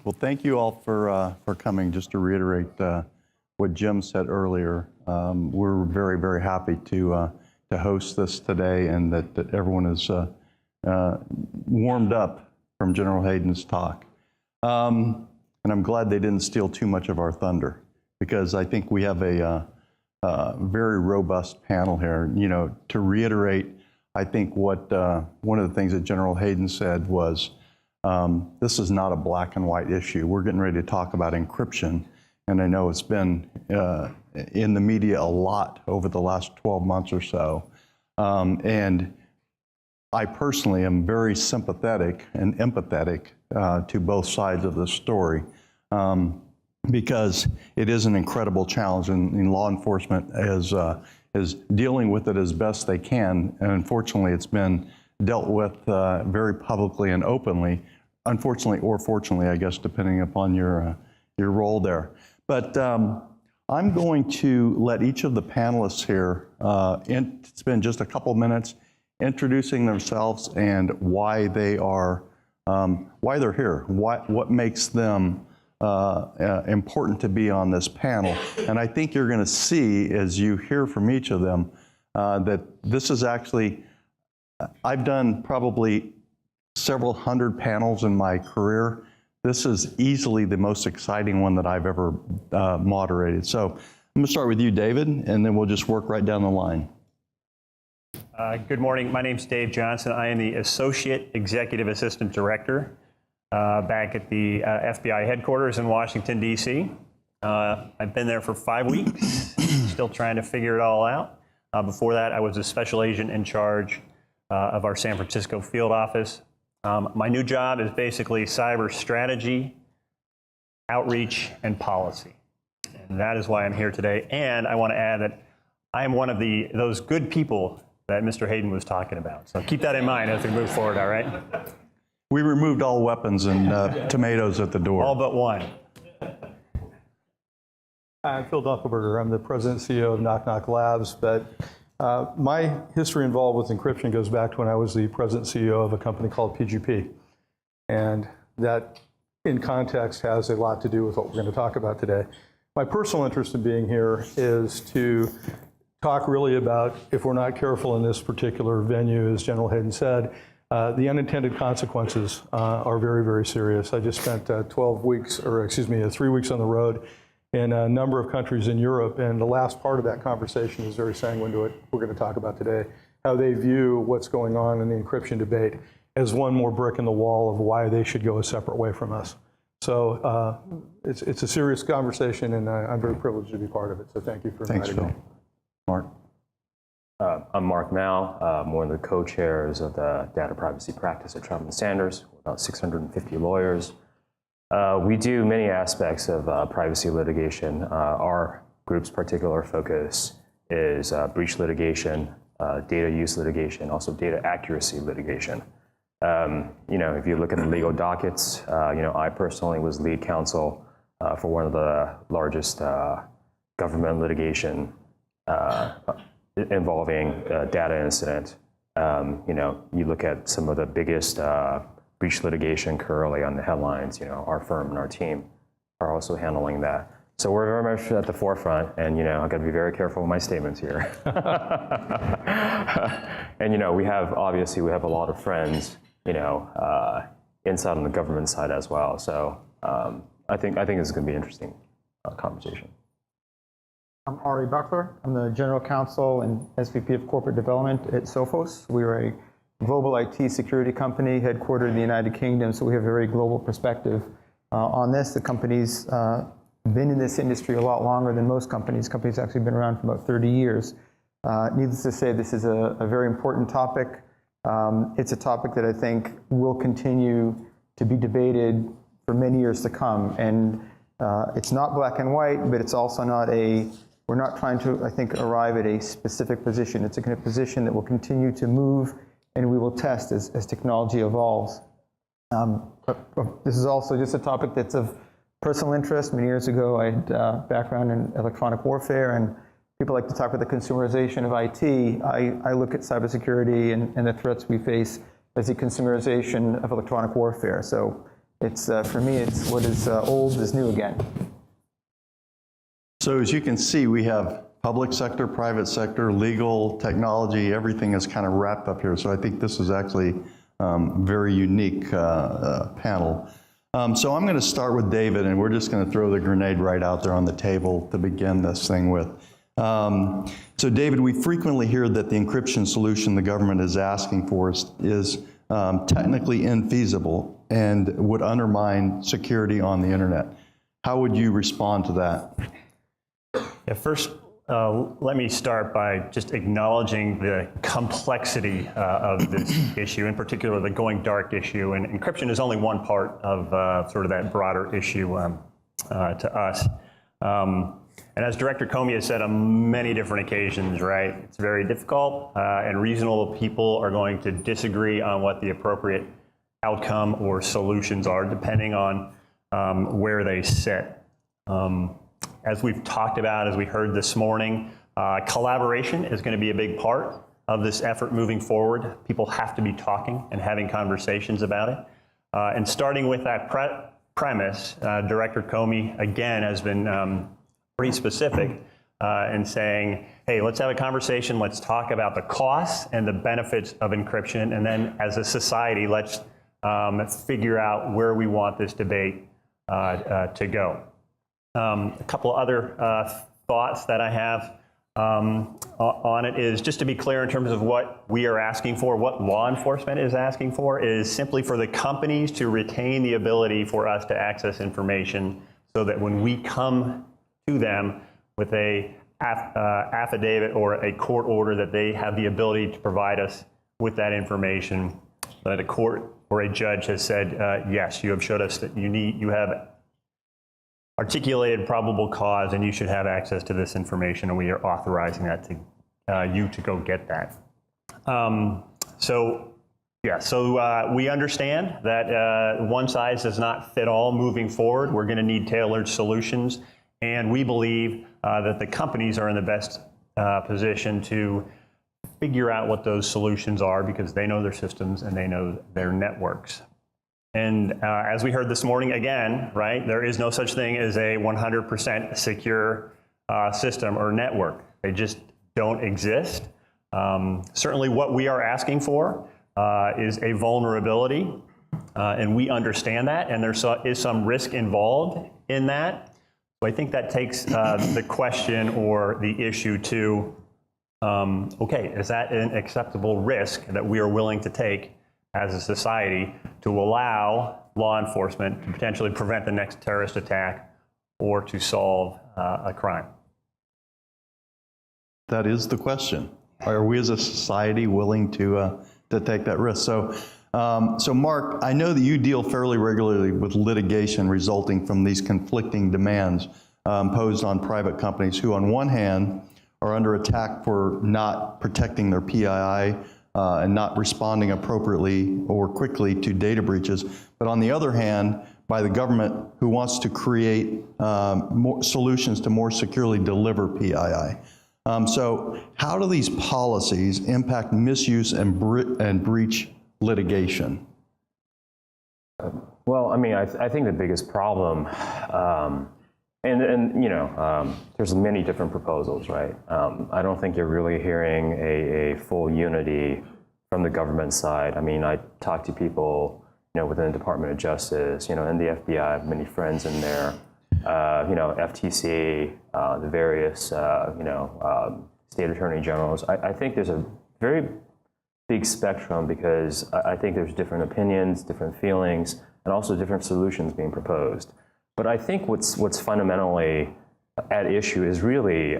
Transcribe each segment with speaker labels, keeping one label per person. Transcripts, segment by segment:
Speaker 1: Well, thank you all for coming. Just to reiterate what Jim said earlier, we're very, very happy to host this today, and that everyone is warmed up from General Hayden's talk. And I'm glad they didn't steal too much of our thunder, because I think we have a very robust panel here. You know, to reiterate, I think what one of the things that General Hayden said was, this is not a black and white issue. We're getting ready to talk about encryption, and I know it's been in the media a lot over the last 12 months or so. And I personally am very sympathetic and empathetic to both sides of the story, because it is an incredible challenge, and law enforcement is dealing with it as best they can. And unfortunately, it's been dealt with very publicly and openly, unfortunately or fortunately, I guess, depending upon your role there. But I'm going to let each of the panelists here spend just a couple minutes introducing themselves and why they are, why they're here, what makes them important to be on this panel. And I think you're going to see, as you hear from each of them, that this is actually, I've done probably several hundred panels in my career. This is easily the most exciting one that I've ever moderated. So I'm going to start with you, David, and then we'll just work right down the line.
Speaker 2: Good morning. My name's Dave Johnson. I am the Associate Executive Assistant Director back at the FBI headquarters in Washington, D.C. I've been there for 5 weeks, still trying to figure it all out. Before that, I was a special agent in charge of our San Francisco field office. My new job is basically cyber strategy, outreach, and policy. And that is why I'm here today. And I want to add that I am one of those good people that Mr. Hayden was talking about. So keep that in mind as we move forward, all right?
Speaker 1: We removed all weapons and tomatoes at the door.
Speaker 2: All but one.
Speaker 3: I'm Phil Dunkelberger. I'm the President and CEO of Knock Knock Labs, but my history involved with encryption goes back to when I was the President and CEO of a company called PGP. And that, in context, has a lot to do with what we're going to talk about today. My personal interest in being here is to talk really about, if we're not careful in this particular venue, as General Hayden said, the unintended consequences are very, very serious. I just spent 3 weeks on the road in a number of countries in Europe, and the last part of that conversation is very sanguine to what we're going to talk about today, how they view what's going on in the encryption debate as one more brick in the wall of why they should go a separate way from us. So it's a serious conversation, and I'm very privileged to be part of it, so thank you for inviting me.
Speaker 1: Thanks, Phil. Mark?
Speaker 4: I'm Mark Mao. I'm one of the co-chairs of the data privacy practice at Troutman Sanders, about 650 lawyers. We do many aspects of privacy litigation. Our group's particular focus is breach litigation, data use litigation, also data accuracy litigation. You know, if you look at the legal dockets, you know, I personally was lead counsel for one of the largest government litigation involving a data incident. You know, you look at some of the biggest breach litigation currently on the headlines, you know, our firm and our team are also handling that. So we're very much at the forefront, and, you know, I've got to be very careful with my statements here. And, you know, obviously we have a lot of friends, you know, inside on the government side as well. So I think this is going to be an interesting conversation.
Speaker 5: I'm Ari Buchler. I'm the General Counsel and SVP of Corporate Development at Sophos. We are a global IT security company headquartered in the United Kingdom, so we have a very global perspective on this. The company's been in this industry a lot longer than most companies. Company's actually been around for about 30 years. Needless to say, this is a very important topic. It's a topic that I think will continue to be debated for many years to come. And it's not black and white, but it's also not we're not trying to, I think, arrive at a specific position. It's a kind of position that will continue to move, and we will test as technology evolves. This is also just a topic that's of personal interest. Many years ago, I had a background in electronic warfare, and people like to talk about the consumerization of IT. I look at cybersecurity and the threats we face as the consumerization of electronic warfare. So it's for me, it's what is old is new again.
Speaker 1: So as you can see, we have public sector, private sector, legal, technology, everything is kind of wrapped up here. So I think this is actually very unique panel. So I'm going to start with David, and we're just going to throw the grenade right out there on the table to begin this thing with. So David, we frequently hear that the encryption solution the government is asking for is technically infeasible and would undermine security on the internet. How would you respond to that?
Speaker 2: Yeah, first, let me start by just acknowledging the complexity of this issue, in particular the going dark issue. And encryption is only one part of sort of that broader issue to us. And as Director Comey has said on many different occasions, right, it's very difficult, and reasonable people are going to disagree on what the appropriate outcome or solutions are, depending on where they sit. As we've talked about, as we heard this morning, collaboration is going to be a big part of this effort moving forward. People have to be talking and having conversations about it. And starting with that premise, Director Comey, again, has been pretty specific in saying, hey, let's have a conversation, let's talk about the costs and the benefits of encryption, and then as a society, let's figure out where we want this debate to go. A couple other thoughts that I have on it is, just to be clear in terms of what we are asking for, what law enforcement is asking for, is simply for the companies to retain the ability for us to access information so that when we come to them with a affidavit or a court order, that they have the ability to provide us with that information, that a court or a judge has said, yes, you have showed us that you have articulated probable cause and you should have access to this information, and we are authorizing that to you to go get that. So we understand that one size does not fit all moving forward. We're going to need tailored solutions, and we believe that the companies are in the best position to figure out what those solutions are, because they know their systems and they know their networks. And as we heard this morning, again, right, there is no such thing as a 100% secure system or network. They just don't exist. Certainly what we are asking for is a vulnerability, and we understand that, and there is some risk involved in that. So I think that takes the question or the issue to, okay, is that an acceptable risk that we are willing to take as a society to allow law enforcement to potentially prevent the next terrorist attack or to solve a crime?
Speaker 1: That is the question. Are we as a society willing to take that risk? So Mark, I know that you deal fairly regularly with litigation resulting from these conflicting demands posed on private companies who, on one hand, are under attack for not protecting their PII and not responding appropriately or quickly to data breaches, but on the other hand, by the government who wants to create more solutions to more securely deliver PII. So how do these policies impact misuse and breach litigation?
Speaker 4: Well, I mean, I think the biggest problem, and you know, there's many different proposals, right? I don't think you're really hearing a full unity from the government side. I mean, I talk to people, you know, within the Department of Justice, you know, in the FBI, I have many friends in there, you know, FTC, the various, you know, state attorney generals. I think there's a very big spectrum, because I think there's different opinions, different feelings, and also different solutions being proposed. But I think what's fundamentally at issue is really,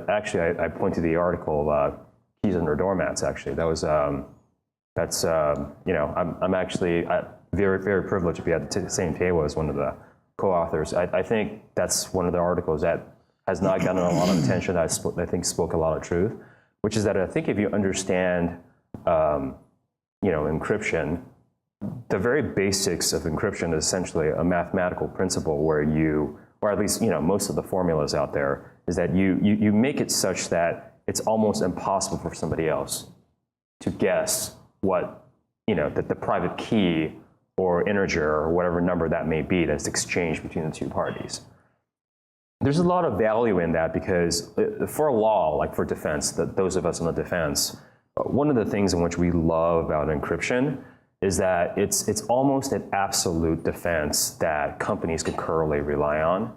Speaker 4: actually, I point to the article, Keys Under Doormats, actually. That was, that's, you know, I'm actually very, very privileged to be at the same table as one of the co-authors. I think that's one of the articles that has not gotten a lot of attention, that I think spoke a lot of truth, which is that I think if you understand, you know, encryption, the very basics of encryption is essentially a mathematical principle where you, or at least, you know, most of the formulas out there, is that you make it such that it's almost impossible for somebody else to guess what, you know, that the private key or integer or whatever number that may be that's exchanged between the two parties. There's a lot of value in that because for a law, like for defense, those of us in the defense, one of the things in which we love about encryption is that it's almost an absolute defense that companies can currently rely on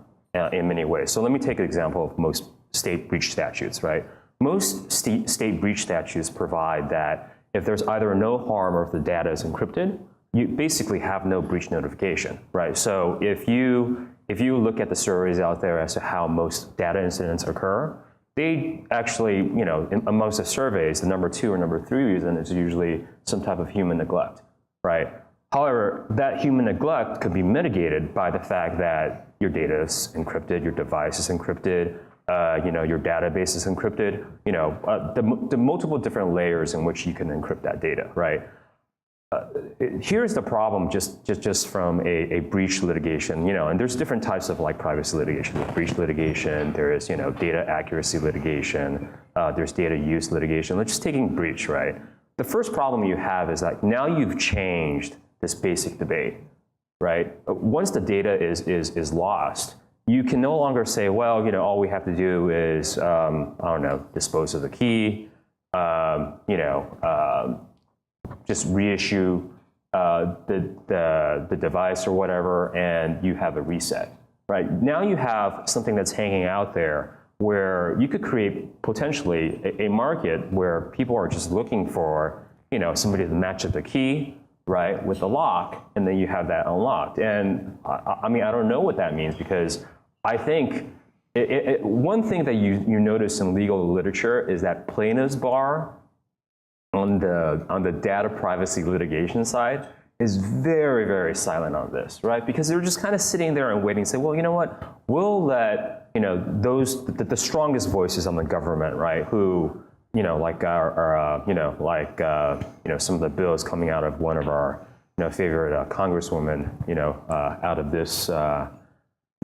Speaker 4: in many ways. So let me take an example of most state breach statutes, right? Most state breach statutes provide that if there's either no harm or if the data is encrypted, you basically have no breach notification, right? So if you look at the surveys out there as to how most data incidents occur, they actually, amongst the surveys, the number 2 or number 3 reason is usually some type of human neglect, right? However, that human neglect could be mitigated by the fact that your data is encrypted, your device is encrypted, your database is encrypted, the multiple different layers in which you can encrypt that data, right? Here's the problem just from a breach litigation, and there's different types of like privacy litigation. There's breach litigation, there is, data accuracy litigation, there's data use litigation. Let's just taking breach, right? The first problem you have is that now you've changed this basic debate, right? Once the data is lost, you can no longer say, well, all we have to do is, dispose of the key, just reissue the device or whatever, and you have a reset, right? Now you have something that's hanging out there where you could create potentially a market where people are just looking for, somebody to match up the key, right, with the lock, and then you have that unlocked. And I don't know what that means, because I think one thing that you notice in legal literature is that plaintiff's bar on the data privacy litigation side is very, very silent on this, right? Because they're just kind of sitting there and waiting, say, well, you know what? We'll let the strongest voices on the government, right? Who like some of the bills coming out of one of our favorite congresswomen, out of this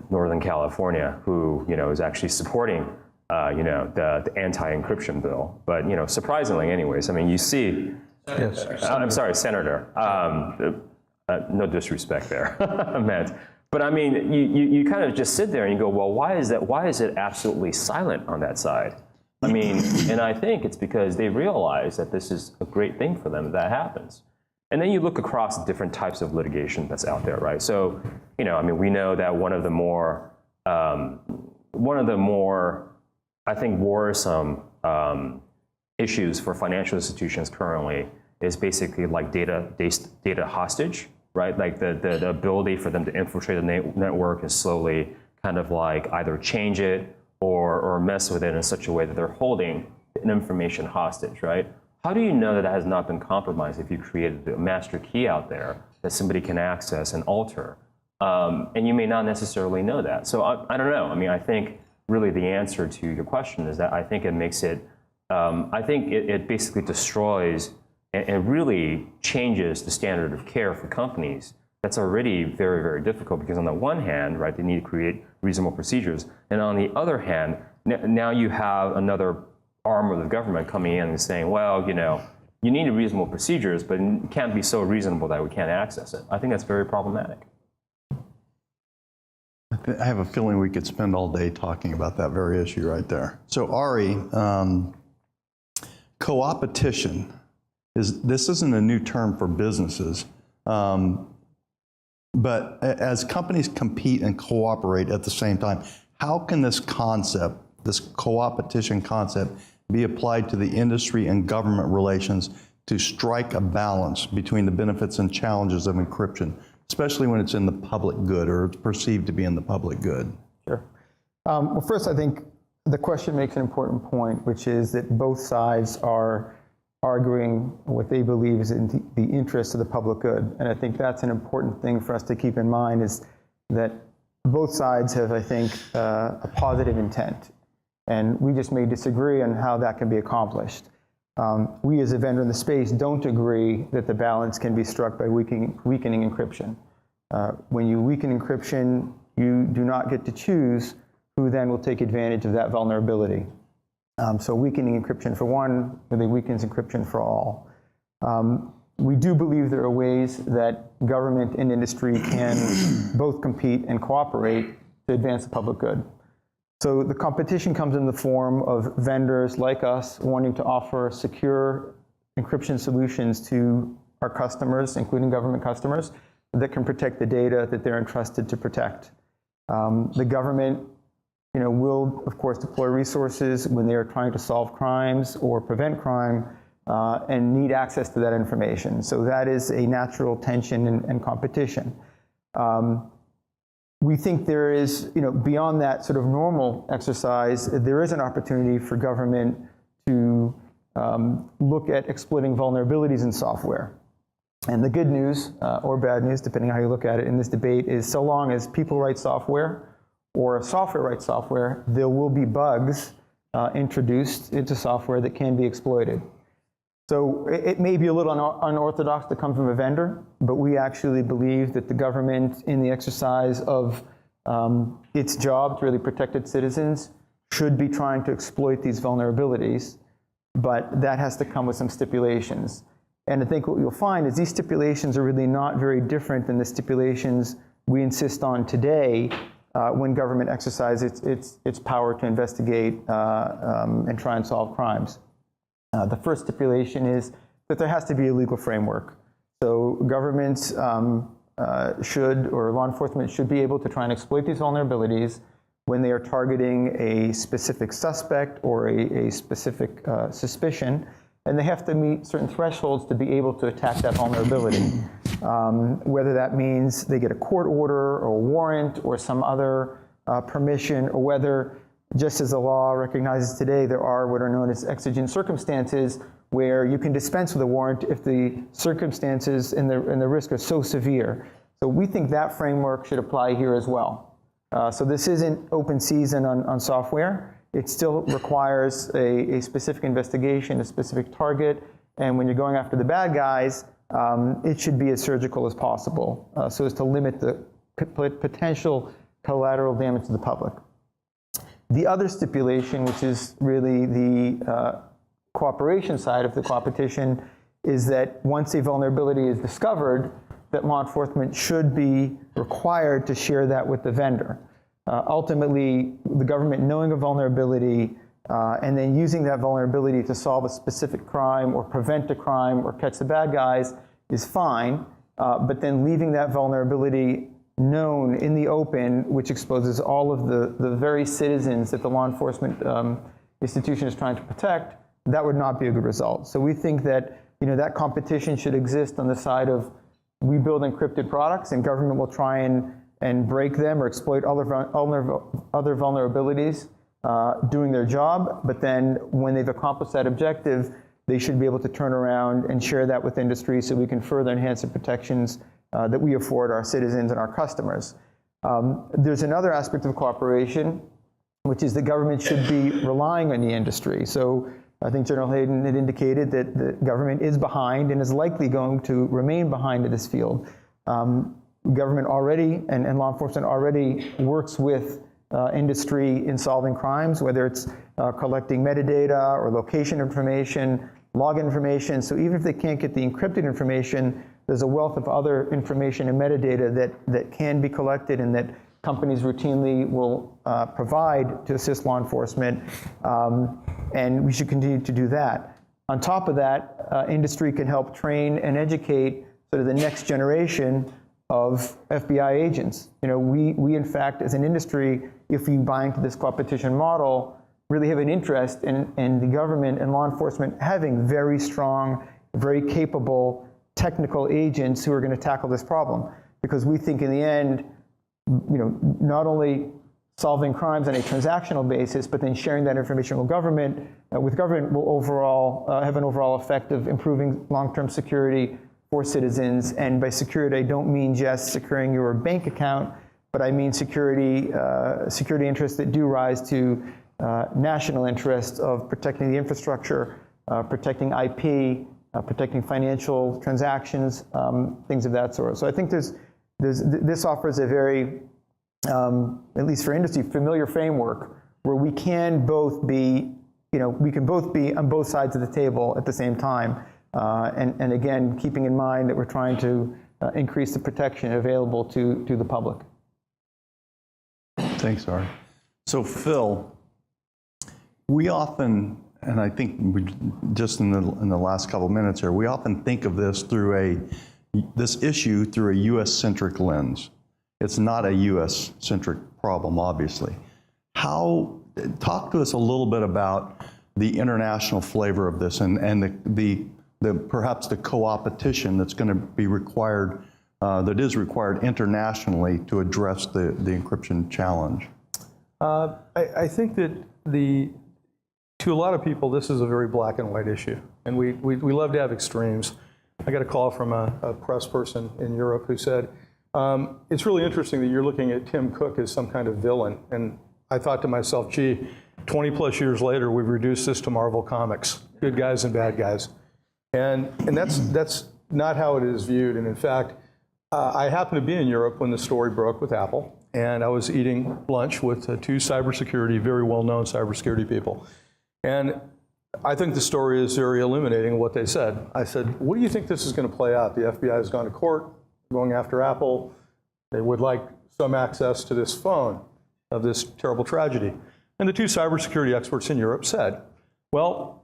Speaker 4: Northern California, who is actually supporting the anti-encryption bill. But, surprisingly anyways, you see,
Speaker 3: Yes.
Speaker 4: I'm sorry, Senator, no disrespect there, Matt. But you kind of just sit there and you go, well, why is it absolutely silent on that side? And I think it's because they realize that this is a great thing for them that happens. And then you look across different types of litigation that's out there, right? So, we know that one of the more, I think, worrisome issues for financial institutions currently is basically like data hostage, right? Like the ability for them to infiltrate the network and slowly kind of like either change it or mess with it in such a way that they're holding an information hostage, right? How do you know that has not been compromised if you created a master key out there that somebody can access and alter? And you may not necessarily know that. So I don't know. I think really the answer to your question is that I think it makes it, I think it basically destroys and really changes the standard of care for companies. That's already very, very difficult, because on the one hand, right, they need to create reasonable procedures. And on the other hand, now you have another arm of the government coming in and saying, well, you need reasonable procedures, but it can't be so reasonable that we can't access it. I think that's very problematic.
Speaker 1: I have a feeling we could spend all day talking about that very issue right there. So Ari, co-opetition, this isn't a new term for businesses, but as companies compete and cooperate at the same time, how can this concept, this co-opetition concept, be applied to the industry and government relations to strike a balance between the benefits and challenges of encryption, especially when it's in the public good or it's perceived to be in the public good?
Speaker 5: Sure. Well, first, I think the question makes an important point, which is that both sides are arguing what they believe is in the interest of the public good. And I think that's an important thing for us to keep in mind, is that both sides have, I think, a positive intent. And we just may disagree on how that can be accomplished. We as a vendor in the space don't agree that the balance can be struck by weakening encryption. When you weaken encryption, you do not get to choose who then will take advantage of that vulnerability. So weakening encryption for one really weakens encryption for all. We do believe there are ways that government and industry can both compete and cooperate to advance the public good. So the competition comes in the form of vendors like us wanting to offer secure encryption solutions to our customers, including government customers, that can protect the data that they're entrusted to protect. The government, will of course deploy resources when they are trying to solve crimes or prevent crime and need access to that information. So that is a natural tension and competition. We think there is, beyond that sort of normal exercise, there is an opportunity for government to look at exploiting vulnerabilities in software. And the good news, or bad news, depending on how you look at it in this debate, is so long as people write software or software writes software, there will be bugs introduced into software that can be exploited. So it may be a little unorthodox to come from a vendor, but we actually believe that the government, in the exercise of its job to really protect its citizens, should be trying to exploit these vulnerabilities, but that has to come with some stipulations. And I think what you'll find is these stipulations are really not very different than the stipulations we insist on today when government exercises its power to investigate and try and solve crimes. The first stipulation is that there has to be a legal framework. So governments should, or law enforcement should be able to try and exploit these vulnerabilities when they are targeting a specific suspect or a specific suspicion, and they have to meet certain thresholds to be able to attack that vulnerability. Whether that means they get a court order or a warrant or some other permission, or whether, just as the law recognizes today, there are what are known as exigent circumstances where you can dispense with a warrant if the circumstances and the risk are so severe. So we think that framework should apply here as well. So this isn't open season on software. It still requires a specific investigation, a specific target, and when you're going after the bad guys, it should be as surgical as possible so as to limit the potential collateral damage to the public. The other stipulation, which is really the cooperation side of the competition, is that once a vulnerability is discovered, that law enforcement should be required to share that with the vendor. Ultimately, the government knowing a vulnerability and then using that vulnerability to solve a specific crime or prevent a crime or catch the bad guys is fine, but then leaving that vulnerability known in the open, which exposes all of the very citizens that the law enforcement institution is trying to protect, that would not be a good result. So we think that that competition should exist on the side of we build encrypted products and government will try and break them or exploit other vulnerabilities doing their job, but then when they've accomplished that objective, they should be able to turn around and share that with industry so we can further enhance the protections that we afford our citizens and our customers. There's another aspect of cooperation, which is the government should be relying on the industry. So I think General Hayden had indicated that the government is behind and is likely going to remain behind in this field. Government already and law enforcement already works with industry in solving crimes, whether it's collecting metadata or location information, log information. So even if they can't get the encrypted information, there's a wealth of other information and metadata that can be collected and that companies routinely will provide to assist law enforcement, and we should continue to do that. On top of that, industry can help train and educate sort of the next generation of FBI agents. We in fact, as an industry, if we buy into this competition model, really have an interest in the government and law enforcement having very strong, very capable technical agents who are going to tackle this problem. Because we think in the end, not only solving crimes on a transactional basis, but then sharing that information with government will overall have an overall effect of improving long-term security for citizens. And by security, I don't mean just securing your bank account, but I mean security interests that do rise to national interests of protecting the infrastructure, protecting IP, protecting financial transactions, things of that sort. So I think this offers a very, at least for industry, familiar framework where we can both be, we can both be on both sides of the table at the same time. And again, keeping in mind that we're trying to increase the protection available to the public.
Speaker 1: Thanks, Ari. So Phil, we often, and I think just in the last couple of minutes here, we often think of this through this issue through a U.S.-centric lens. It's not a U.S.-centric problem, obviously. Talk to us a little bit about the international flavor of this and the perhaps the co-opetition that's going to be required, that is required internationally to address the encryption challenge.
Speaker 3: I think that to a lot of people, this is a very black and white issue, and we love to have extremes. I got a call from a press person in Europe who said, it's really interesting that you're looking at Tim Cook as some kind of villain. And I thought to myself, gee, 20 plus years later, we've reduced this to Marvel Comics, good guys and bad guys. And that's not how it is viewed. And in fact, I happened to be in Europe when the story broke with Apple, and I was eating lunch with two very well-known cybersecurity people. And I think the story is very illuminating of what they said. I said, what do you think this is going to play out? The FBI has gone to court, going after Apple. They would like some access to this phone of this terrible tragedy. And the two cybersecurity experts in Europe said, well,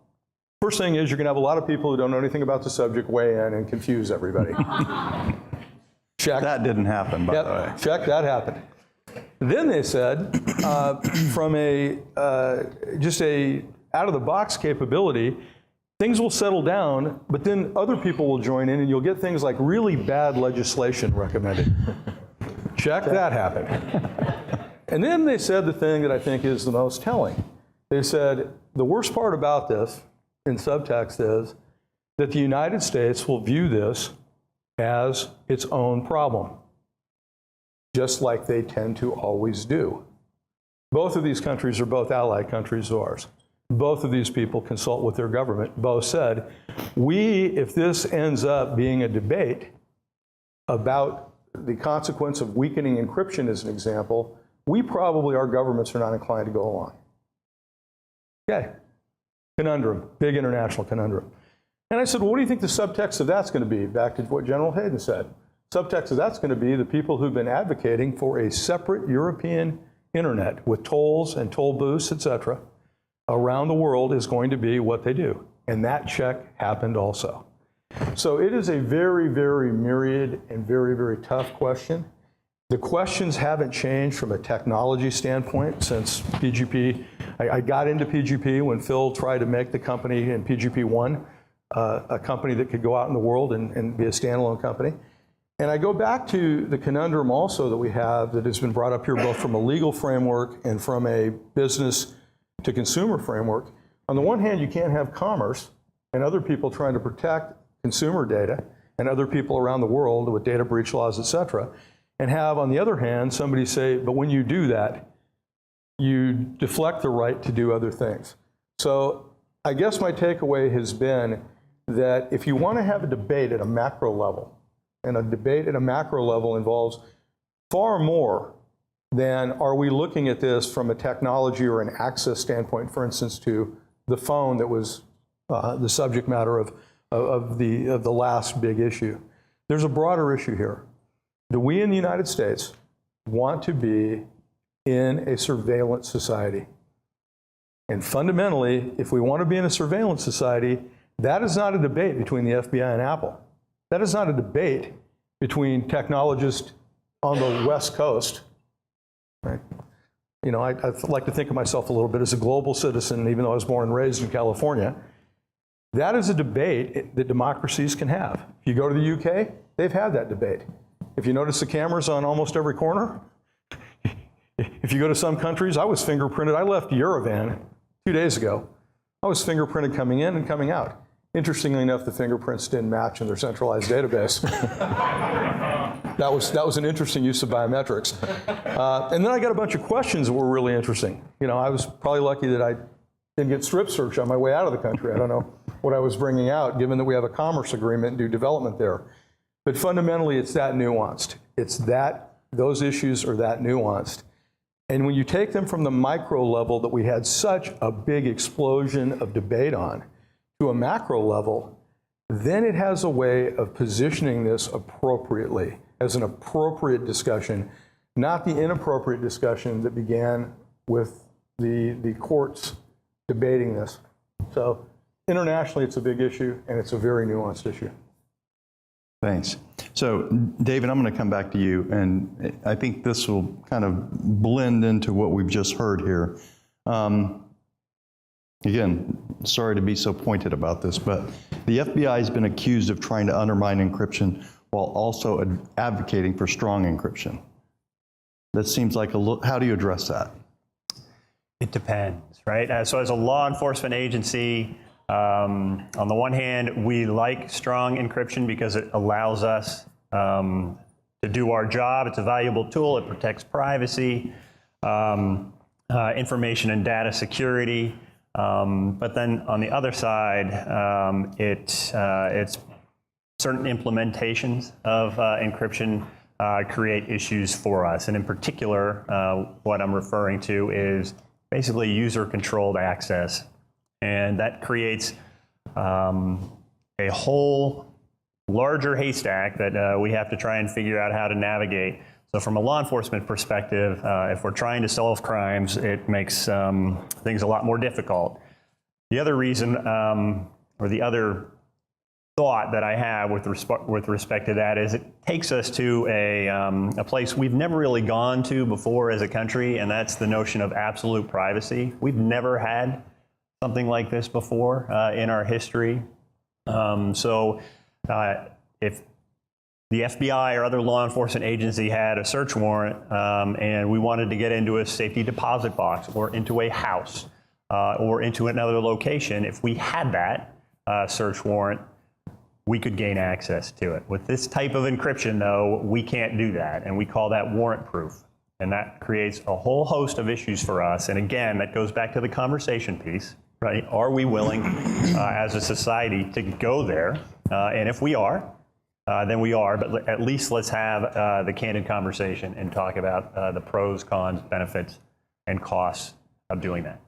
Speaker 3: first thing is you're going to have a lot of people who don't know anything about the subject weigh in and confuse everybody. Check.
Speaker 1: That didn't happen, by the way.
Speaker 3: Check, that happened. Then they said, from just a out-of-the-box capability, things will settle down, but then other people will join in, and you'll get things like really bad legislation recommended. Check, that happened. And then they said the thing that I think is the most telling. They said, the worst part about this, in subtext, is that the United States will view this as its own problem, just like they tend to always do. Both of these countries are both allied countries of ours. Both of these people consult with their government. Both said, if this ends up being a debate about the consequence of weakening encryption as an example, our governments are not inclined to go along. Okay, conundrum, big international conundrum. And I said, well, what do you think the subtext of that's going to be? Back to what General Hayden said. Subtext of that's going to be the people who've been advocating for a separate European internet with tolls and toll booths, et cetera, around the world is going to be what they do. And that check happened also. So it is a very, very myriad and very, very tough question. The questions haven't changed from a technology standpoint since PGP. I got into PGP when Phil tried to make the company in PGP-1 a company that could go out in the world and be a standalone company. And I go back to the conundrum also that we have that has been brought up here both from a legal framework and from a business to consumer framework. On the one hand, you can't have commerce and other people trying to protect consumer data and other people around the world with data breach laws, et cetera, and have, on the other hand, somebody say, but when you do that, you deflect the right to do other things. So I guess my takeaway has been that if you want to have a debate at a macro level, and a debate at a macro level involves far more than are we looking at this from a technology or an access standpoint, for instance, to the phone that was the subject matter of the last big issue. There's a broader issue here. Do we in the United States want to be in a surveillance society? And fundamentally, if we want to be in a surveillance society, that is not a debate between the FBI and Apple. That is not a debate between technologists on the West Coast. Right? You know, I like to think of myself a little bit as a global citizen, even though I was born and raised in California. That is a debate that democracies can have. If you go to the UK, they've had that debate. If you notice the cameras on almost every corner, if you go to some countries, I was fingerprinted. I left Yerevan 2 days ago. I was fingerprinted coming in and coming out. Interestingly enough, the fingerprints didn't match in their centralized database. That was an interesting use of biometrics. And then I got a bunch of questions that were really interesting. You know, I was probably lucky that I didn't get strip searched on my way out of the country. I don't know what I was bringing out, given that we have a commerce agreement and do development there. But fundamentally, it's that nuanced. It's that, those issues are that nuanced. And when you take them from the micro level that we had such a big explosion of debate on, to a macro level, then it has a way of positioning this appropriately as an appropriate discussion, not the inappropriate discussion that began with the courts debating this. So internationally, it's a big issue, and it's a very nuanced issue.
Speaker 1: Thanks. So, David, I'm going to come back to you, and I think this will kind of blend into what we've just heard here. Again, sorry to be so pointed about this, but the FBI has been accused of trying to undermine encryption while also advocating for strong encryption. That seems like how do you address that?
Speaker 2: It depends, right? So as a law enforcement agency, on the one hand, we like strong encryption because it allows us to do our job. It's a valuable tool. It protects privacy, information and data security. But then on the other side, it's certain implementations of encryption create issues for us. And in particular, what I'm referring to is basically user-controlled access. And that creates a whole larger haystack that we have to try and figure out how to navigate. So from a law enforcement perspective, if we're trying to solve crimes, it makes things a lot more difficult. The other reason, or the other thought that I have with respect to that is it takes us to a place we've never really gone to before as a country, and that's the notion of absolute privacy. We've never had something like this before in our history. So if the FBI or other law enforcement agency had a search warrant and we wanted to get into a safety deposit box or into a house or into another location, if we had that search warrant, we could gain access to it. With this type of encryption, though, we can't do that, and we call that warrant proof. And that creates a whole host of issues for us. And again, that goes back to the conversation piece, right? Are we willing as a society to go there? And if we are, then we are, but at least let's have the candid conversation and talk about the pros, cons, benefits, and costs of doing that.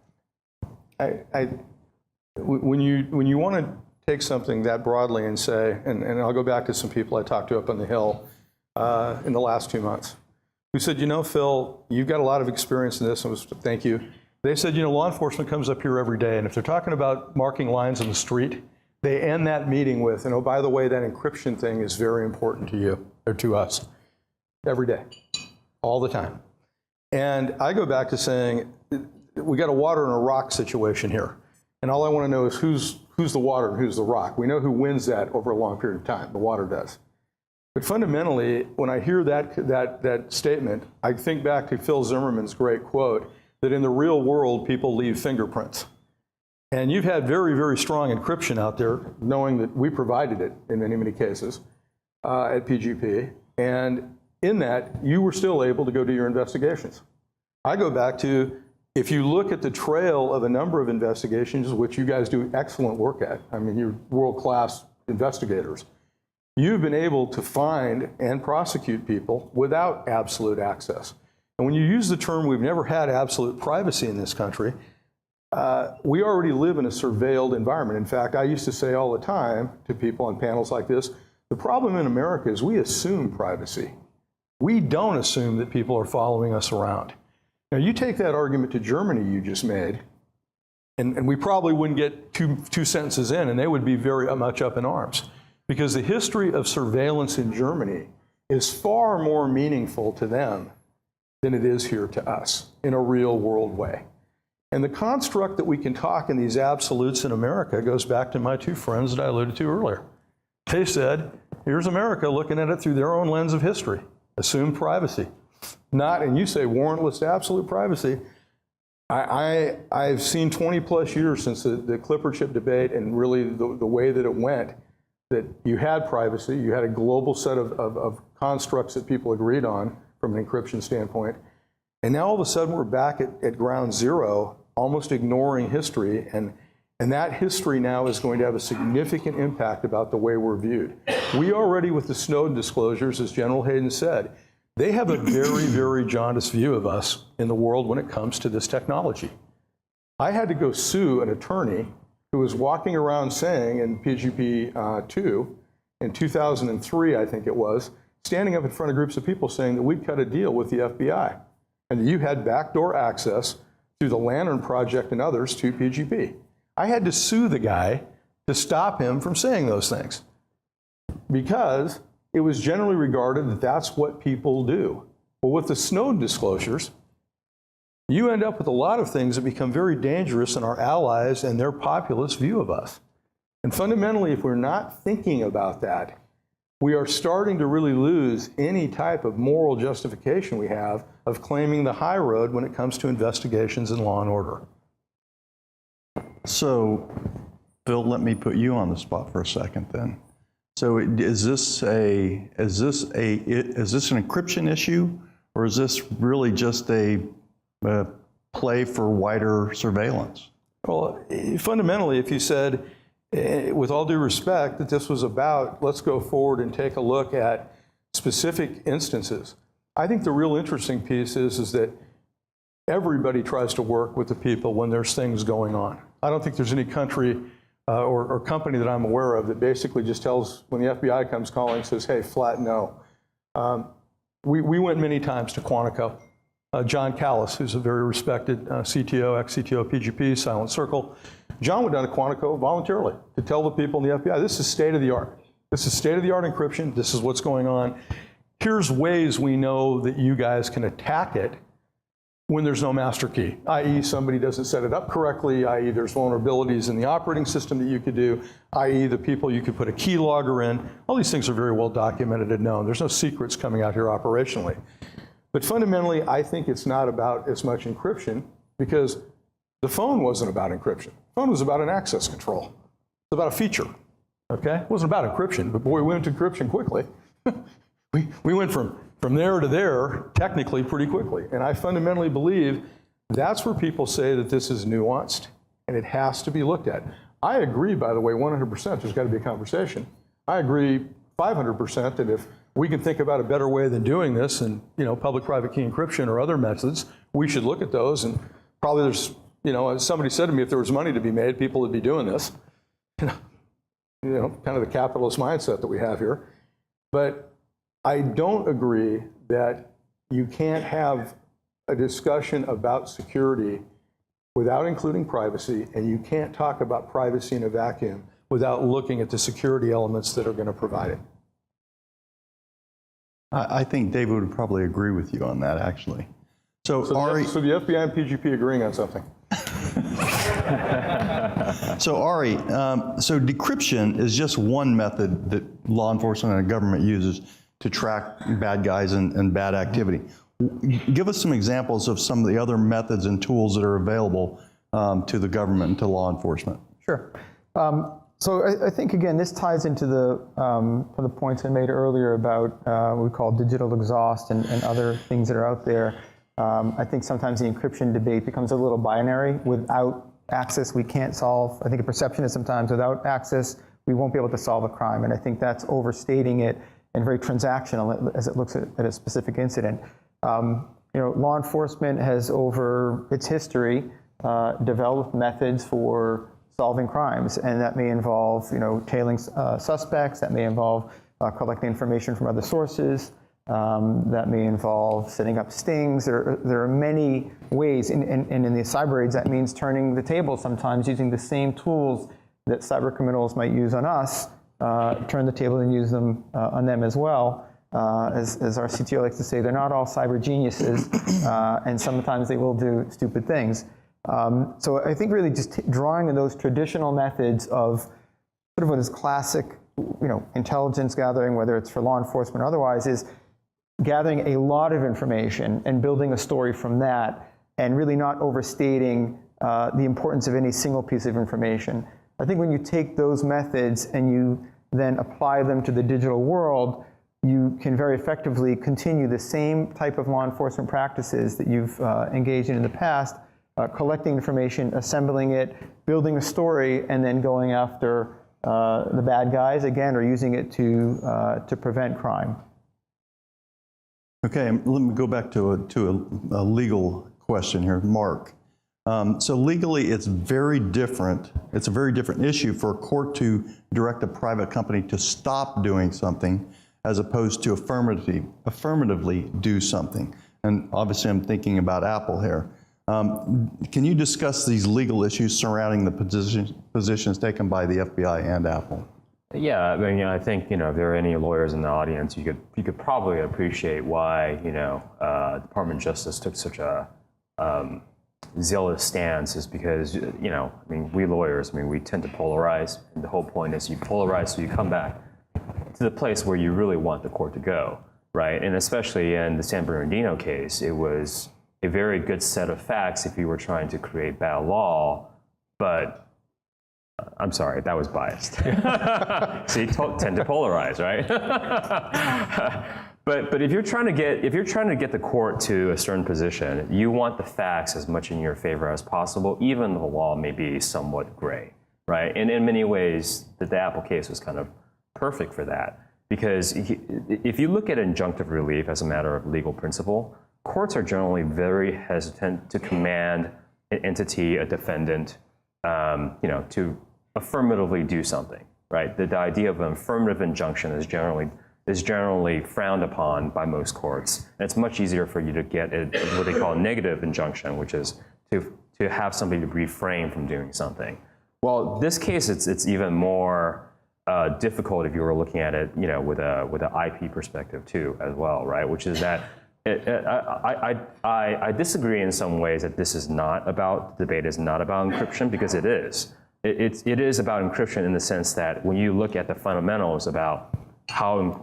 Speaker 3: When you want to take something that broadly and say, and I'll go back to some people I talked to up on the Hill in the last 2 months, who said, you know, Phil, you've got a lot of experience in this, and thank you. They said, you know, law enforcement comes up here every day, and if they're talking about marking lines on the street, they end that meeting with, and oh, by the way, that encryption thing is very important to you, or to us, every day, all the time. And I go back to saying, we got a water and a rock situation here. And all I want to know is who's the water and who's the rock. We know who wins that over a long period of time. The water does. But fundamentally, when I hear that statement, I think back to Phil Zimmerman's great quote that in the real world, people leave fingerprints. And you've had very, very strong encryption out there, knowing that we provided it in many, many cases at PGP. And in that, you were still able to go do your investigations. I go back to, if you look at the trail of a number of investigations, which you guys do excellent work at, I mean, you're world-class investigators, you've been able to find and prosecute people without absolute access. And when you use the term, we've never had absolute privacy in this country, we already live in a surveilled environment. In fact, I used to say all the time to people on panels like this, the problem in America is we assume privacy. We don't assume that people are following us around. Now, you take that argument to Germany you just made, and we probably wouldn't get two sentences in, and they would be very much up in arms. Because the history of surveillance in Germany is far more meaningful to them than it is here to us in a real world way. And the construct that we can talk in these absolutes in America goes back to my two friends that I alluded to earlier. They said, here's America looking at it through their own lens of history. Assume privacy. Not, and you say warrantless absolute privacy. I've seen 20 plus years since the Clipper chip debate and really the way that it went, that you had privacy, you had a global set of constructs that people agreed on from an encryption standpoint. And now all of a sudden we're back at ground zero, almost ignoring history. And that history now is going to have a significant impact about the way we're viewed. We already, with the Snowden disclosures, as General Hayden said, they have a very, very jaundiced view of us in the world when it comes to this technology. I had to go sue an attorney who was walking around saying in PGP 2, in 2003, I think it was, standing up in front of groups of people saying that we'd cut a deal with the FBI and that you had backdoor access through the Lantern Project and others to PGP. I had to sue the guy to stop him from saying those things because it was generally regarded that that's what people do. Well, with the Snowden disclosures, you end up with a lot of things that become very dangerous in our allies and their populist view of us. And fundamentally, if we're not thinking about that, we are starting to really lose any type of moral justification we have of claiming the high road when it comes to investigations in law and order.
Speaker 1: So, Phil, let me put you on the spot for a second then. So is this an encryption issue, or is this really just a play for wider surveillance?
Speaker 3: Well, fundamentally, if you said, with all due respect, that this was about, let's go forward and take a look at specific instances, I think the real interesting piece is that everybody tries to work with the people when there's things going on. I don't think there's any country or company that I'm aware of that basically just tells, when the FBI comes calling, says, hey, flat no. We went many times to Quantico. John Callis, who's a very respected CTO, ex-CTO of PGP, Silent Circle. John went down to Quantico voluntarily to tell the people in the FBI, this is state of the art. This is state of the art encryption. This is what's going on. Here's ways we know that you guys can attack it when there's no master key, i.e. somebody doesn't set it up correctly, i.e. there's vulnerabilities in the operating system that you could do, i.e. the people you could put a keylogger in. All these things are very well documented and known. There's no secrets coming out here operationally. But fundamentally, I think it's not about as much encryption because the phone wasn't about encryption. The phone was about an access control. It's about a feature, okay? It wasn't about encryption, but boy, we went to encryption quickly. we went from there to there technically pretty quickly. And I fundamentally believe that's where people say that this is nuanced and it has to be looked at. I agree, by the way, 100% there's got to be a conversation. I agree 500% that if we can think about a better way than doing this and, public-private key encryption or other methods, we should look at those. And probably there's, as somebody said to me, if there was money to be made, people would be doing this. Kind of the capitalist mindset that we have here. But I don't agree that you can't have a discussion about security without including privacy, and you can't talk about privacy in a vacuum without looking at the security elements that are going to provide it.
Speaker 1: I think David would probably agree with you on that, actually. So
Speaker 3: the FBI and PGP agreeing on something.
Speaker 1: So Ari, so decryption is just one method that law enforcement and government uses to track bad guys and bad activity. Give us some examples of some of the other methods and tools that are available to the government and to law enforcement.
Speaker 5: Sure. So I think, again, this ties into the points I made earlier about what we call digital exhaust and other things that are out there. I think sometimes the encryption debate becomes a little binary. Without access, we can't solve. I think a perception is sometimes without access, we won't be able to solve a crime. And I think that's overstating it and very transactional as it looks at a specific incident. Law enforcement has, over its history, developed methods for solving crimes, and that may involve, tailing suspects. That may involve collecting information from other sources. That may involve setting up stings. There are many ways, and in the cyber raids, that means turning the table sometimes using the same tools that cyber criminals might use on us, turn the table and use them on them as well. As our CTO likes to say, they're not all cyber geniuses, and sometimes they will do stupid things. So I think really just drawing on those traditional methods of sort of what is classic, intelligence gathering, whether it's for law enforcement or otherwise, is gathering a lot of information and building a story from that, and really not overstating the importance of any single piece of information. I think when you take those methods and you then apply them to the digital world, you can very effectively continue the same type of law enforcement practices that you've engaged in the past, collecting information, assembling it, building a story, and then going after the bad guys again, or using it to prevent crime.
Speaker 1: Okay, let me go back to a legal question here, Mark. So legally, it's very different. It's a very different issue for a court to direct a private company to stop doing something as opposed to affirmatively do something. And obviously, I'm thinking about Apple here. Can you discuss these legal issues surrounding the positions taken by the FBI and Apple?
Speaker 4: Yeah, I mean, I think, if there are any lawyers in the audience, you could probably appreciate why, Department of Justice took such a zealous stance, is because, we lawyers, we tend to polarize, and the whole point is you polarize so you come back to the place where you really want the court to go, right? And especially in the San Bernardino case, it was a very good set of facts if you were trying to create bad law, but I'm sorry, that was biased. So you tend to polarize, right? But if you're trying to get the court to a certain position, you want the facts as much in your favor as possible, even though the law may be somewhat gray, right? And in many ways, the Apple case was kind of perfect for that, because if you look at injunctive relief as a matter of legal principle, courts are generally very hesitant to command an entity, a defendant, to affirmatively do something, right? The idea of an affirmative injunction is generally frowned upon by most courts. And it's much easier for you to get what they call a negative injunction, which is to have somebody to refrain from doing something. Well, this case, it's even more difficult if you were looking at it, with an IP perspective too, as well, right? Which is that I disagree in some ways that the debate is not about encryption, because it is. It is about encryption in the sense that when you look at the fundamentals about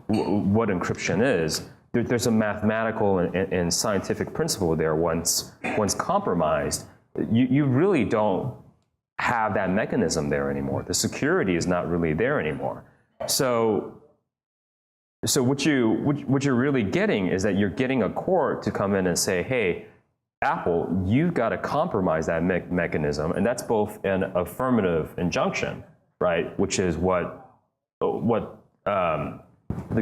Speaker 4: what encryption is, there's a mathematical and scientific principle there. Once compromised, you really don't have that mechanism there anymore. The security is not really there anymore. So what you're really getting is that you're getting a court to come in and say, hey, Apple, you've got to compromise that mechanism, and that's both an affirmative injunction, right, which is what the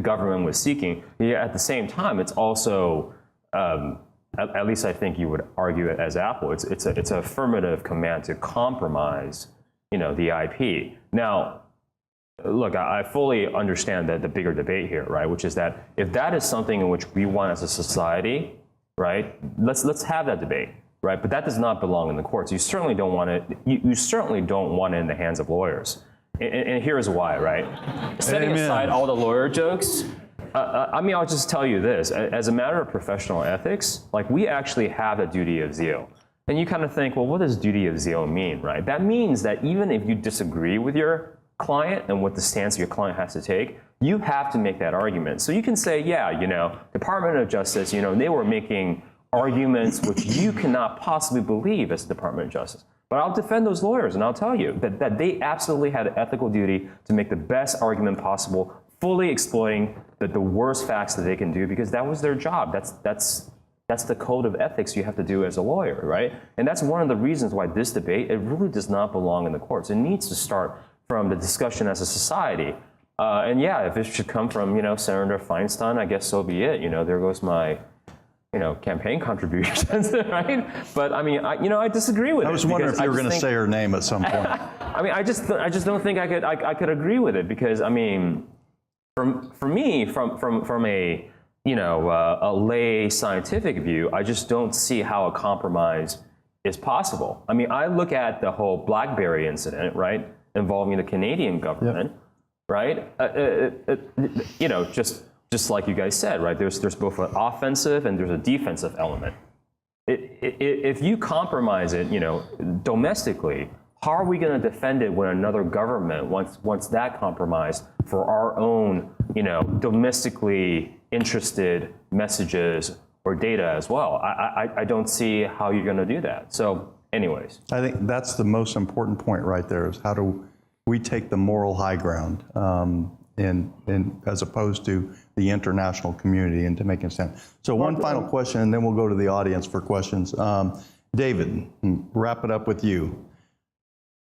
Speaker 4: government was seeking. Yeah, at the same time, it's also, at least I think you would argue it as Apple, it's an affirmative command to compromise, the IP. Now, look, I fully understand that the bigger debate here, right, which is that if that is something in which we want as a society, right, let's have that debate, right? But that does not belong in the courts. You certainly don't want it. You certainly don't want it in the hands of lawyers. And here's why, right? Setting aside all the lawyer jokes, I'll just tell you this: as a matter of professional ethics, we actually have a duty of zeal. And you kind of think, well, what does duty of zeal mean, right? That means that even if you disagree with your client and what the stance your client has to take, you have to make that argument. So you can say, yeah, Department of Justice, they were making arguments which you cannot possibly believe as the Department of Justice. But I'll defend those lawyers, and I'll tell you that they absolutely had an ethical duty to make the best argument possible, fully exploiting the worst facts that they can do, because that was their job. That's the code of ethics you have to do as a lawyer, right? And that's one of the reasons why this debate, it really does not belong in the courts. It needs to start from the discussion as a society. And yeah, if it should come from, Senator Feinstein, I guess so be it. There goes my, campaign contributions, right? But I disagree with it.
Speaker 1: I was wondering if you were going to say her name at some point.
Speaker 4: I just don't think I could agree with it, because for me, from a a lay scientific view, I just don't see how a compromise is possible. I look at the whole BlackBerry incident, right, involving the Canadian government, right? Just like you guys said, right? There's both an offensive and there's a defensive element. If you compromise it, domestically, how are we going to defend it when another government wants that compromised for our own, domestically interested messages or data as well? I don't see how you're going to do that. So, anyways,
Speaker 1: I think that's the most important point right there, is how do we take the moral high ground, as opposed to the international community, and to make it stand. So one final question, and then we'll go to the audience for questions. David, wrap it up with you.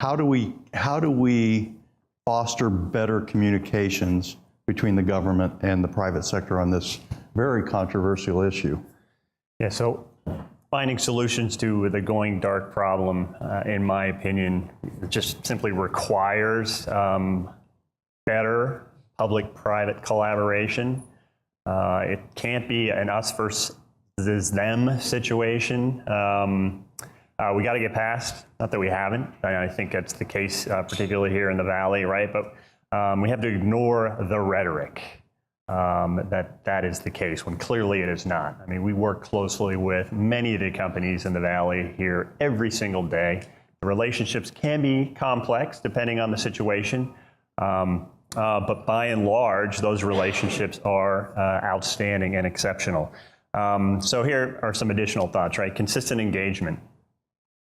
Speaker 1: How do we foster better communications between the government and the private sector on this very controversial issue?
Speaker 2: Yeah, so Finding solutions to the going dark problem, in my opinion, just simply requires better public-private collaboration. It can't be an us versus them situation. We got to get past, not that we haven't, I think that's the case particularly here in the Valley, right? But we have to ignore the rhetoric that is the case when clearly it is not. I mean, we work closely with many of the companies in the Valley here every single day. The relationships can be complex depending on the situation, but by and large, those relationships are outstanding and exceptional. So here are some additional thoughts, right? Consistent engagement.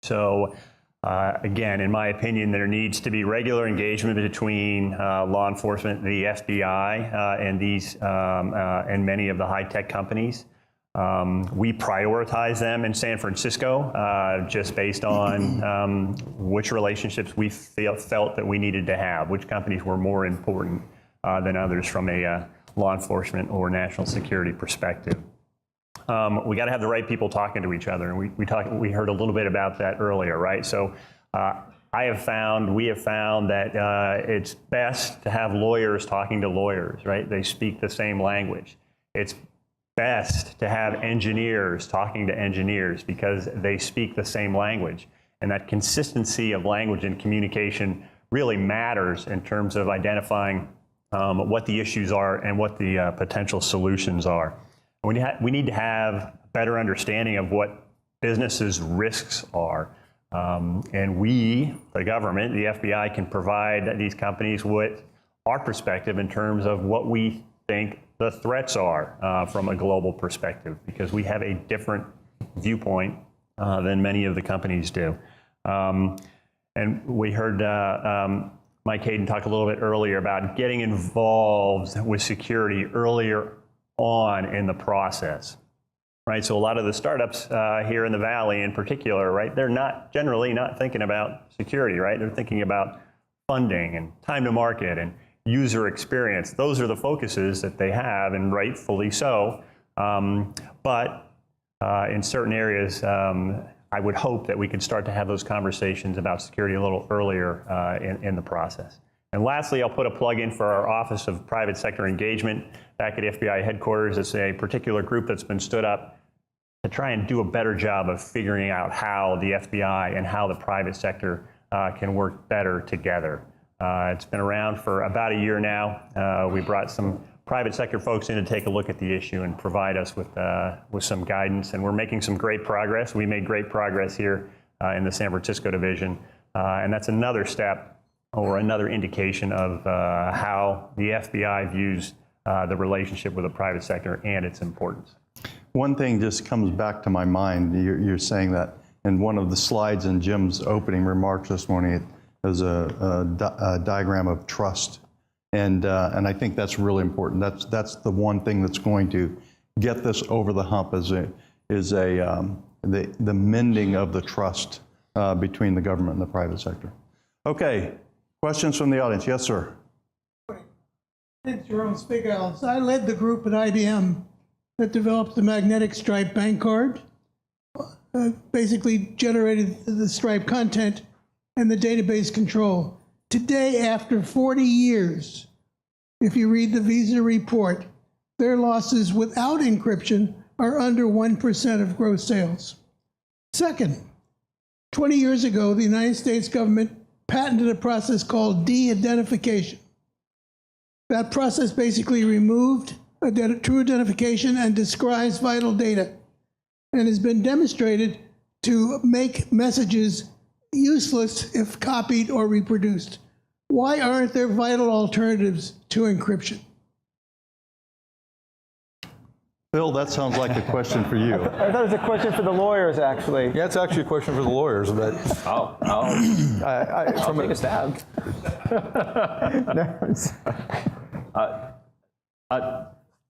Speaker 2: So again, in my opinion, there needs to be regular engagement between law enforcement, the FBI, and these and many of the high-tech companies. We prioritize them in San Francisco just based on which relationships we felt that we needed to have, which companies were more important than others from a law enforcement or national security perspective. We got to have the right people talking to each other, and we heard a little bit about that earlier, right? So we have found that it's best to have lawyers talking to lawyers, right? They speak the same language. It's best to have engineers talking to engineers because they speak the same language, and that consistency of language and communication really matters in terms of identifying what the issues are and what the potential solutions are. We need to have a better understanding of what businesses' risks are. And we, the government, the FBI, can provide these companies with our perspective in terms of what we think the threats are from a global perspective, because we have a different viewpoint than many of the companies do. And we heard Mike Hayden talk a little bit earlier about getting involved with security earlier on in the process, right? So a lot of the startups here in the Valley in particular, right, they're generally not thinking about security, right? They're thinking about funding and time to market and user experience. Those are the focuses that they have, and rightfully so. But in certain areas, I would hope that we could start to have those conversations about security a little earlier in the process. And lastly, I'll put a plug in for our Office of Private Sector Engagement back at FBI headquarters. It's a particular group that's been stood up to try and do a better job of figuring out how the FBI and how the private sector can work better together. It's been around for about a year now. We brought some private sector folks in to take a look at the issue and provide us with some guidance, and we're making some great progress. We made great progress here in the San Francisco division, and that's another step or another indication of how the FBI views the relationship with the private sector and its importance.
Speaker 1: One thing just comes back to my mind. You're saying that in one of the slides in Jim's opening remarks this morning, there's a diagram of trust. And I think that's really important. That's the one thing that's going to get this over the hump the mending of the trust between the government and the private sector. Okay, questions from the audience? Yes, sir.
Speaker 6: It's Jerome Spigels. I led the group at IBM that developed the magnetic stripe bank card, basically generated the stripe content and the database control. Today, after 40 years, if you read the Visa report, their losses without encryption are under 1% of gross sales. Second, 20 years ago, the United States government patented a process called de-identification. That process basically removed true identification and describes vital data, and has been demonstrated to make messages useless if copied or reproduced. Why aren't there vital alternatives to encryption?
Speaker 1: Bill, that sounds like a question for you.
Speaker 5: I thought it was a question for the lawyers, actually.
Speaker 3: Yeah, it's actually a question for the lawyers, but
Speaker 4: I'll take a stab.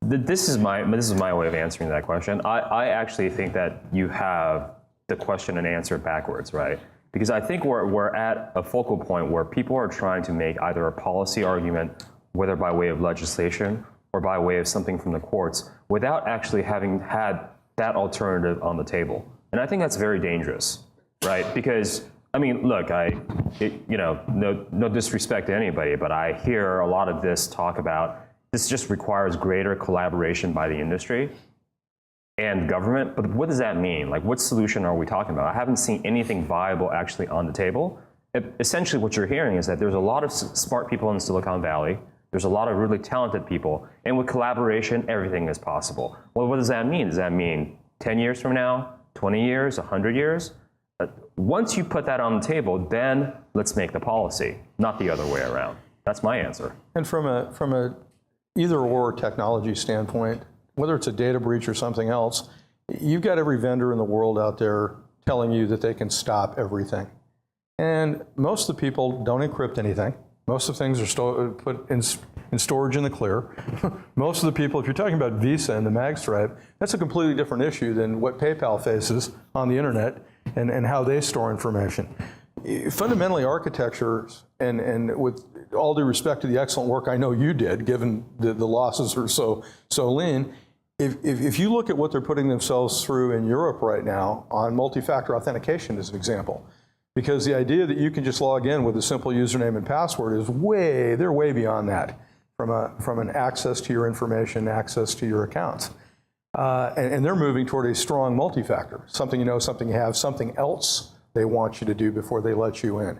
Speaker 4: This is my way of answering that question. I actually think that you have the question and answer backwards, right? Because I think we're at a focal point where people are trying to make either a policy argument, whether by way of legislation or by way of something from the courts, without actually having had that alternative on the table. And I think that's very dangerous, right? Because, I mean, look, no disrespect to anybody, but I hear a lot of this talk about this just requires greater collaboration by the industry and government. But what does that mean? Like, what solution are we talking about? I haven't seen anything viable actually on the table. Essentially, what you're hearing is that there's a lot of smart people in Silicon Valley. There's a lot of really talented people. And with collaboration, everything is possible. Well, what does that mean? Does that mean 10 years from now, 20 years, 100 years? Once you put that on the table, then let's make the policy, not the other way around. That's my answer.
Speaker 3: And from a either-or technology standpoint, whether it's a data breach or something else, you've got every vendor in the world out there telling you that they can stop everything. And most of the people don't encrypt anything. Most of the things are put in storage in the clear. Most of the people, if you're talking about Visa and the magstripe, that's a completely different issue than what PayPal faces on the internet and how they store information. Fundamentally, architectures, and with all due respect to the excellent work I know you did, given the losses are so lean, if you look at what they're putting themselves through in Europe right now on multi-factor authentication as an example, because the idea that you can just log in with a simple username and password is they're way beyond that from an access to your information, access to your accounts. And they're moving toward a strong multi-factor, something you know, something you have, something else they want you to do before they let you in.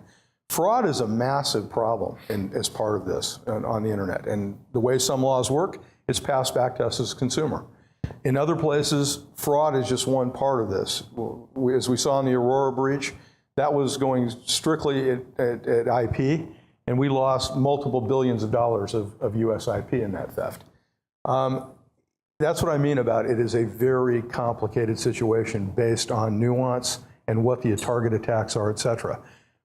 Speaker 3: Fraud is a massive problem as part of this on the internet. And the way some laws work, it's passed back to us as a consumer. In other places, fraud is just one part of this. As we saw in the Aurora breach, that was going strictly at IP, and we lost multiple billions of dollars of US IP in that theft. That's what I mean about it is a very complicated situation based on nuance and what the target attacks are, et cetera.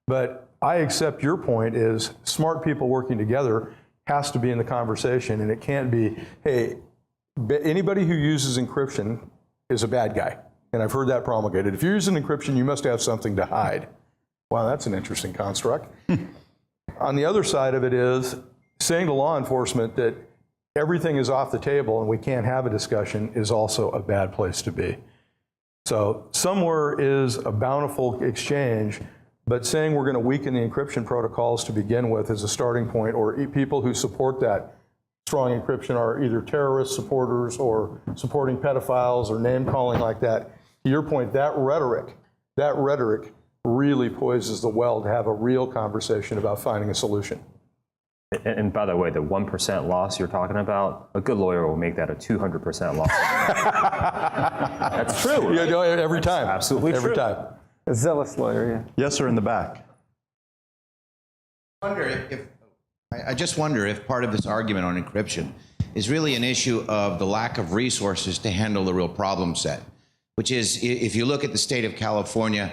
Speaker 3: But I accept your point is smart people working together has to be in the conversation, and it can't be, hey, anybody who uses encryption is a bad guy. And I've heard that promulgated. If you're using encryption, you must have something to hide. Wow, that's an interesting construct. On the other side of it is saying to law enforcement that everything is off the table and we can't have a discussion is also a bad place to be. So somewhere is a bountiful exchange, but saying we're going to weaken the encryption protocols to begin with as a starting point, or people who support that strong encryption are either terrorist supporters or supporting pedophiles or name calling like that. To your point, that rhetoric really poises the well to have a real conversation about finding a solution.
Speaker 4: And by the way, the 1% loss you're talking about, a good lawyer will make that a 200% loss. That's true.
Speaker 3: Yeah, every time.
Speaker 4: Absolutely
Speaker 3: every
Speaker 4: true.
Speaker 3: time.
Speaker 5: A zealous lawyer, yeah.
Speaker 1: Yes, sir, in the back.
Speaker 7: I just wonder if part of this argument on encryption is really an issue of the lack of resources to handle the real problem set, which is, if you look at the state of California,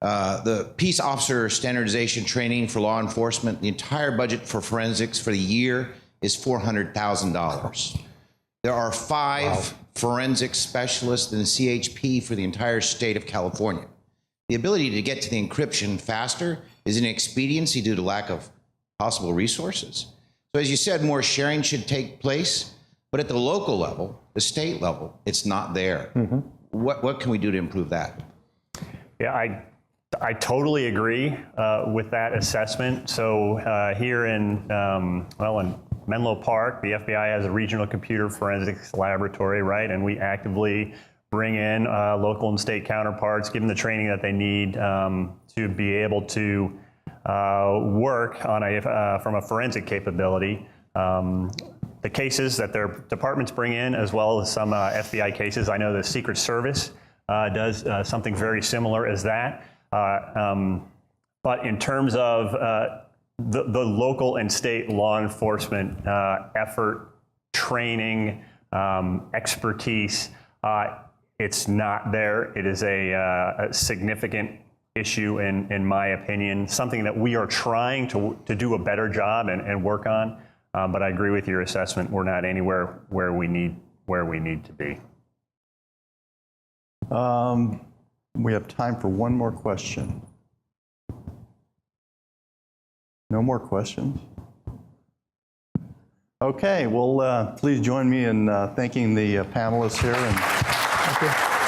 Speaker 7: the peace officer standardization training for law enforcement, the entire budget for forensics for the year is $400,000. There are 5 forensic specialists in the CHP for the entire state of California. The ability to get to the encryption faster is an expediency due to lack of possible resources. So as you said, more sharing should take place, but at the local level, the state level, it's not there. Mm-hmm. What can we do to improve that?
Speaker 2: Yeah, I totally agree with that assessment. So here in Menlo Park, the FBI has a regional computer forensics laboratory, right? And we actively bring in local and state counterparts, give them the training that they need to be able to work on from a forensic capability. The cases that their departments bring in, as well as some FBI cases. I know the Secret Service does something very similar as that. But in terms of the local and state law enforcement effort, training, expertise, it's not there. It is a significant issue in my opinion, something that we are trying to do a better job and work on. But I agree with your assessment. We're not anywhere where we need to be.
Speaker 1: We have time for one more question. No more questions? Okay, well, please join me in thanking the panelists here. Thank you.